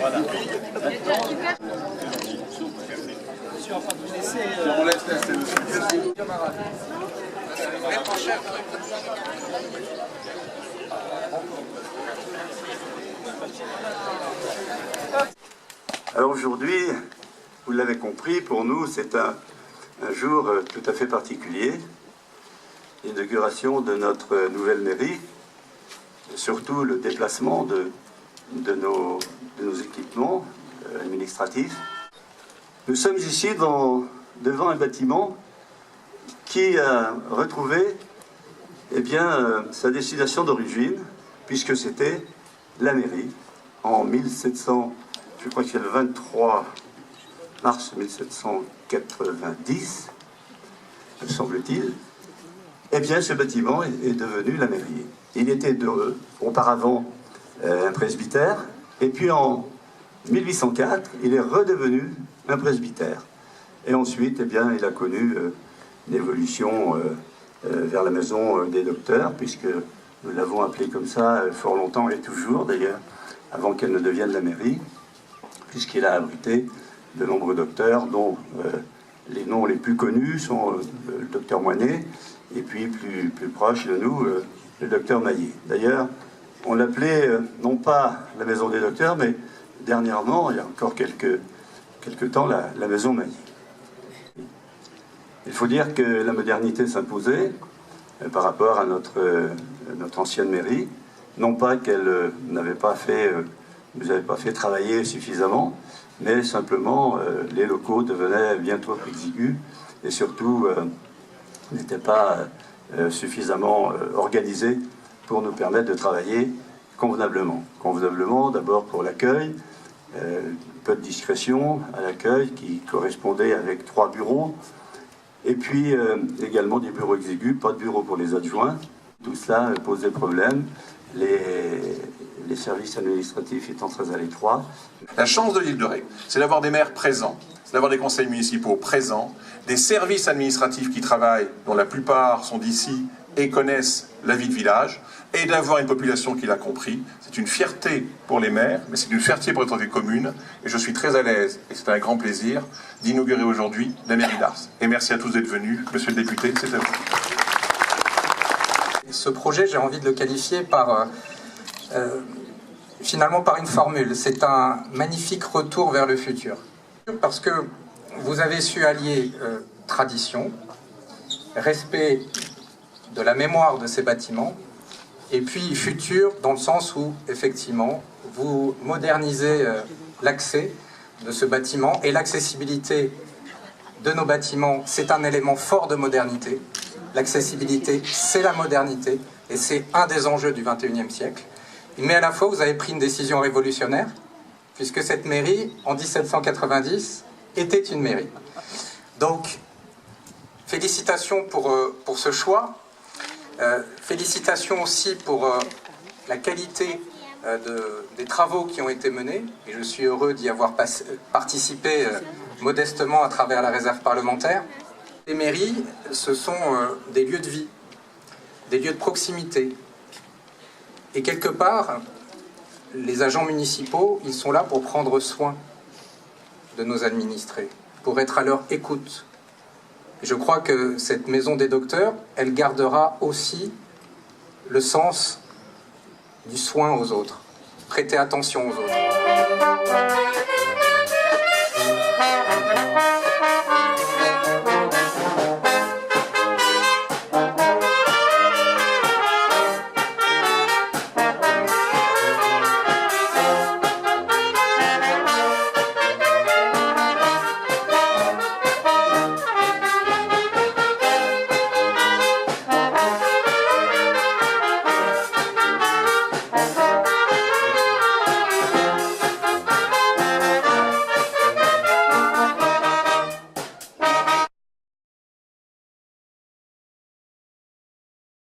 Voilà. On laisse le camarade. Alors aujourd'hui, vous l'avez compris, pour nous c'est un jour tout à fait particulier, l'inauguration de notre nouvelle mairie, et surtout le déplacement de nos équipements administratifs. Nous sommes ici devant un bâtiment qui a retrouvé sa destination d'origine, puisque c'était la mairie en 1700. Je crois que c'est le 23 mars 1790, me semble-t-il. Eh bien, ce bâtiment est devenu la mairie. Il était auparavant un presbytère, et puis en 1804, il est redevenu un presbytère. Et ensuite, eh bien, il a connu une évolution vers la maison des docteurs, puisque nous l'avons appelée comme ça fort longtemps et toujours, d'ailleurs, avant qu'elle ne devienne la mairie, puisqu'il a abrité de nombreux docteurs, dont les noms les plus connus sont le docteur Moinet, et puis plus proche de nous, le docteur Maillet. D'ailleurs, on l'appelait non pas la maison des docteurs, mais dernièrement, il y a encore quelques temps, la maison Maillet. Il faut dire que la modernité s'imposait par rapport à notre ancienne mairie, non pas qu'elle nous avait pas fait travailler suffisamment, mais simplement les locaux devenaient bien trop exigus et surtout n'étaient pas suffisamment organisés pour nous permettre de travailler convenablement. Convenablement d'abord pour l'accueil, peu de discrétion à l'accueil qui correspondait avec 3 bureaux, et puis également des bureaux exigus, pas de bureau pour les adjoints. Tout cela posait problème. Les services administratifs étant très à l'étroit. La chance de l'île de Ré, c'est d'avoir des maires présents, c'est d'avoir des conseils municipaux présents, des services administratifs qui travaillent, dont la plupart sont d'ici et connaissent la vie de village, et d'avoir une population qui l'a compris. C'est une fierté pour les maires, mais c'est une fierté pour notre commune, et je suis très à l'aise, et c'est un grand plaisir, d'inaugurer aujourd'hui la mairie d'Ars. Et merci à tous d'être venus. Monsieur le député, c'est à vous. Ce projet, j'ai envie de le qualifier finalement par une formule. C'est un magnifique retour vers le futur. Parce que vous avez su allier tradition, respect de la mémoire de ces bâtiments, et puis futur dans le sens où, effectivement, vous modernisez l'accès de ce bâtiment, et l'accessibilité de nos bâtiments, c'est un élément fort de modernité. L'accessibilité, c'est la modernité, et c'est un des enjeux du XXIe siècle. Mais à la fois, vous avez pris une décision révolutionnaire, puisque cette mairie, en 1790, était une mairie. Donc, félicitations pour ce choix. Félicitations aussi pour la qualité des travaux qui ont été menés, et je suis heureux d'y avoir participé modestement à travers la réserve parlementaire. Les mairies, ce sont des lieux de vie, des lieux de proximité. Et quelque part, les agents municipaux, ils sont là pour prendre soin de nos administrés, pour être à leur écoute. Et je crois que cette maison des docteurs, elle gardera aussi le sens du soin aux autres, prêter attention aux autres.